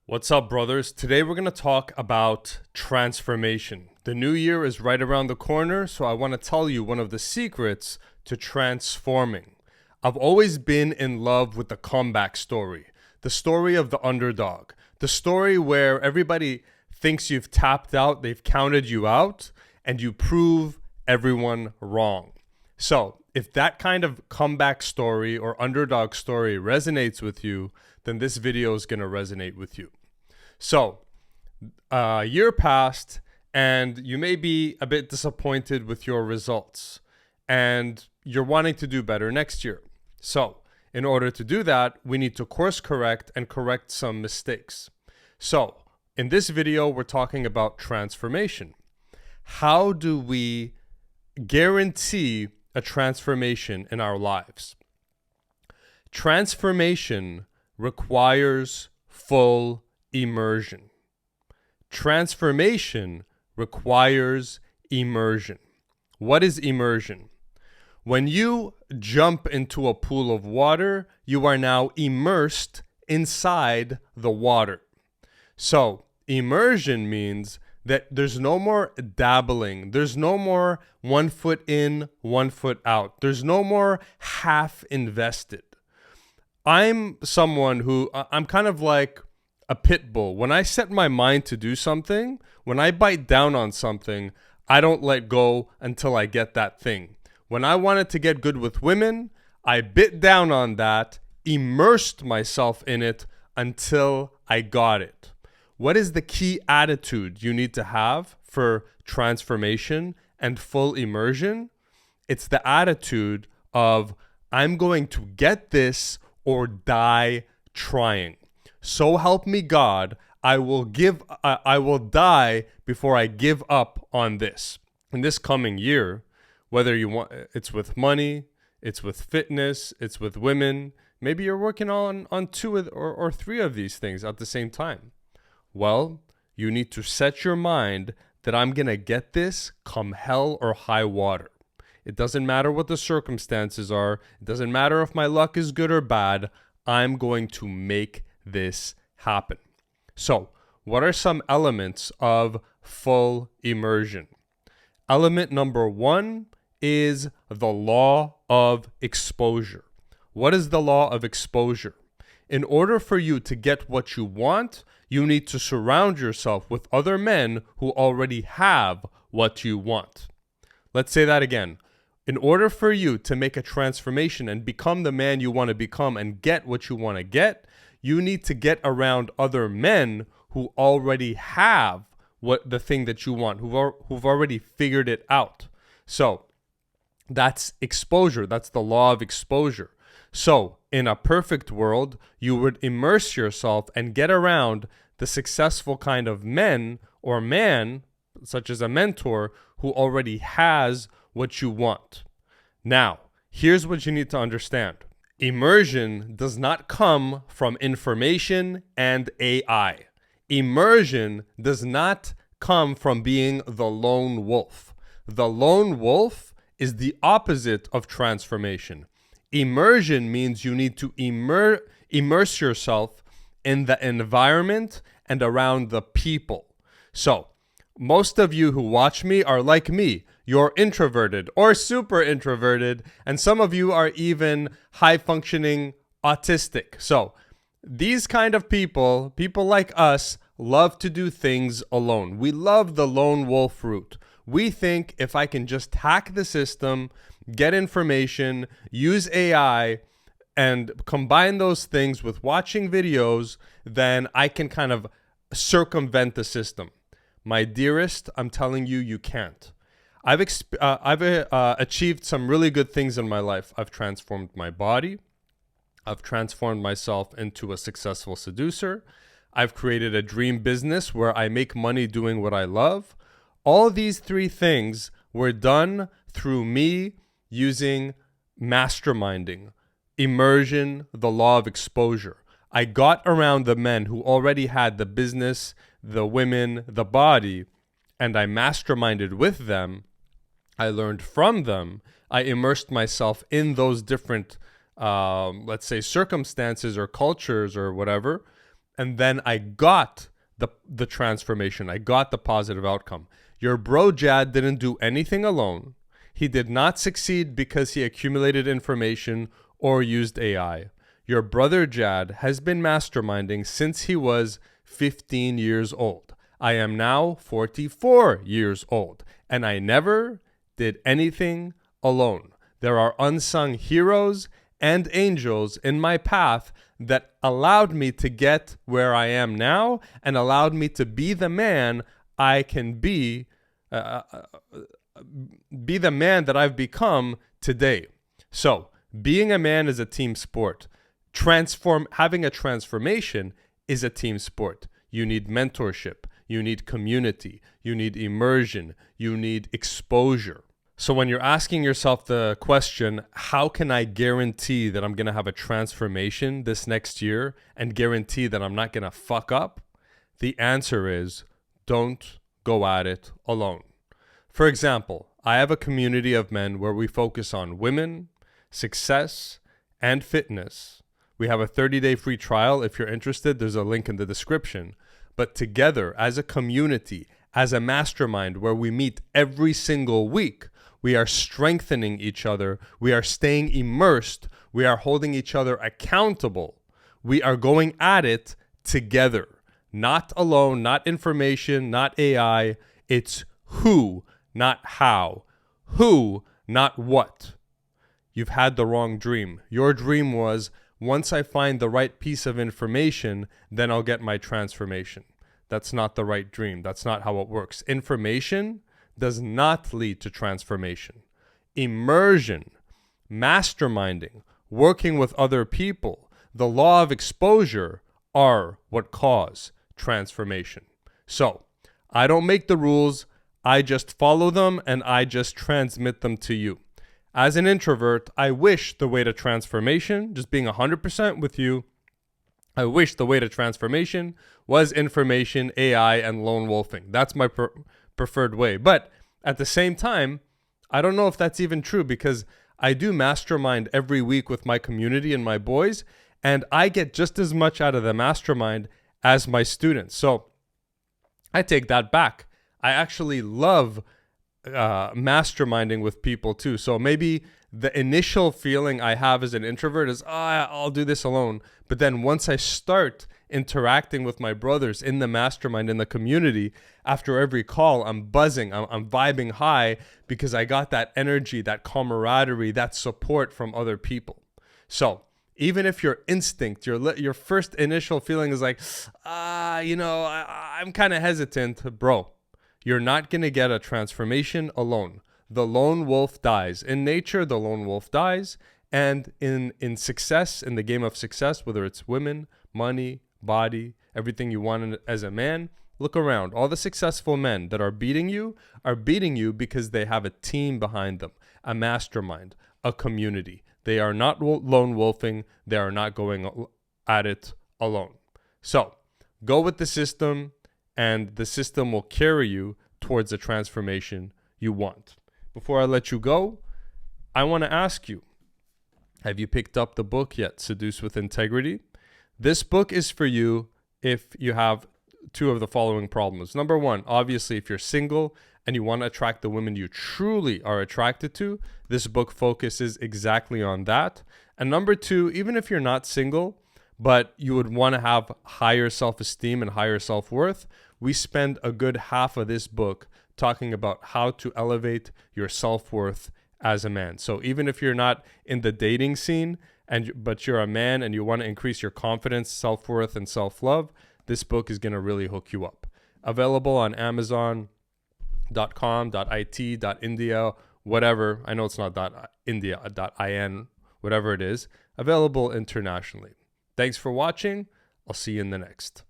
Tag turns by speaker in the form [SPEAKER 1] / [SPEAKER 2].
[SPEAKER 1] What's up, brothers? Today we're going to talk about transformation. The new year is right around the corner, so I want to tell you one of the secrets to transforming. I've always been in love with the comeback story, the story of the underdog, the story where everybody thinks you've tapped out, they've counted you out, and you prove everyone wrong. So, if that kind of comeback story or underdog story resonates with you, then this video is going to resonate with you. So, a year passed, and you may be a bit disappointed with your results, and you're wanting to do better next year. So, in order to do that, we need to course correct and correct some mistakes. So, in this video, we're talking about transformation. How do we guarantee a transformation in our lives? Transformation requires full immersion. Transformation requires immersion. What is immersion? When you jump into a pool of water, you are now immersed inside the water. So, immersion means that there's no more dabbling. There's no more 1 foot in, 1 foot out. There's no more half invested. I'm someone who, I'm kind of like a pit bull. When I set my mind to do something, when I bite down on something, I don't let go until I get that thing. When I wanted to get good with women, I bit down on that, immersed myself in it until I got it. What is the key attitude you need to have for transformation and full immersion? It's the attitude of, I'm going to get this or die trying. So help me God, I will die before I give up on this. In this coming year, whether you want, it's with money, it's with fitness, it's with women, maybe you're working on two or three of these things at the same time. Well, you need to set your mind that I'm going to get this come hell or high water. It doesn't matter what the circumstances are. It doesn't matter if my luck is good or bad. I'm going to make this happen. So, what are some elements of full immersion? Element number 1 is the law of exposure. What is the law of exposure? In order for you to get what you want, you need to surround yourself with other men who already have what you want. Let's say that again. In order for you to make a transformation and become the man you want to become and get what you want to get, you need to get around other men who already have what the thing that you want, who've already figured it out. So that's exposure. That's the law of exposure. So in a perfect world, you would immerse yourself and get around the successful kind of men or man, such as a mentor, who already has what you want. Now, here's what you need to understand. Immersion does not come from information and AI. Immersion does not come from being the lone wolf. The lone wolf is the opposite of transformation. Immersion means you need to immerse yourself in the environment and around the people. So, most of you who watch me are like me. You're introverted or super introverted, and some of you are even high-functioning autistic. So, these kind of people like us, love to do things alone. We love the lone wolf route. We think if I can just hack the system, get information, use AI, and combine those things with watching videos, then I can kind of circumvent the system. My dearest, I'm telling you, you can't. I've achieved some really good things in my life. I've transformed my body. I've transformed myself into a successful seducer. I've created a dream business where I make money doing what I love. All these 3 things were done through me using masterminding, immersion, the law of exposure. I got around the men who already had the business, the women, the body, and I masterminded with them. I learned from them. I immersed myself in those different, let's say, circumstances or cultures or whatever. and then I got the transformation. I got the positive outcome. Your bro Jad didn't do anything alone. He did not succeed because he accumulated information or used AI. Your brother Jad has been masterminding since he was 15 years old. I am now 44 years old, and I never did anything alone. There are unsung heroes and angels in my path that allowed me to get where I am now and allowed me to be the man I can be the man that I've become today. So, being a man is a team sport. Having a transformation is a team sport. You need mentorship, you need community, you need immersion, you need exposure. So when you're asking yourself the question, how can I guarantee that I'm going to have a transformation this next year and guarantee that I'm not going to fuck up? The answer is don't go at it alone. For example, I have a community of men where we focus on women, success, and fitness. We have a 30-day free trial. If you're interested, there's a link in the description. But together, as a community, as a mastermind where we meet every single week, we are strengthening each other. We are staying immersed. We are holding each other accountable. We are going at it together. Not alone, not information, not AI. It's who, not how. Who, not what. You've had the wrong dream. Your dream was, once I find the right piece of information, then I'll get my transformation. That's not the right dream. That's not how it works. Information does not lead to transformation. Immersion, masterminding, working with other people, the law of exposure are what cause transformation. So, I don't make the rules, I just follow them and I just transmit them to you. As an introvert, I wish the way to transformation, just being 100% with you, I wish the way to transformation was information, AI, and lone wolfing. That's my preferred way. But at the same time, I don't know if that's even true because I do mastermind every week with my community and my boys, and I get just as much out of the mastermind as my students. So I take that back. I actually love masterminding with people too. So maybe the initial feeling I have as an introvert is, I'll do this alone. But then once I start interacting with my brothers in the mastermind, in the community, after every call, I'm buzzing, I'm vibing high because I got that energy, that camaraderie, that support from other people. So even if your instinct, your first initial feeling is like, I'm kind of hesitant, bro, you're not going to get a transformation alone. The lone wolf dies. In nature, the lone wolf dies. And in success, in the game of success, whether it's women, money, body, everything you want as a man, look around. All the successful men that are beating you because they have a team behind them, a mastermind, a community. They are not lone wolfing. They are not going at it alone. So go with the system, and the system will carry you towards the transformation you want. Before I let you go, I want to ask you, have you picked up the book yet, Seduce with Integrity? This book is for you if you have two of the following problems. Number one, obviously, if you're single and you want to attract the women you truly are attracted to, this book focuses exactly on that. And number two, even if you're not single, but you would want to have higher self-esteem and higher self-worth, we spend a good half of this book talking about how to elevate your self-worth as a man. So even if you're not in the dating scene, but you're a man and you want to increase your confidence, self-worth, and self-love, this book is going to really hook you up. Available on Amazon.com, .it, .india, whatever. I know it's not .india, .in, whatever it is. Available internationally. Thanks for watching. I'll see you in the next.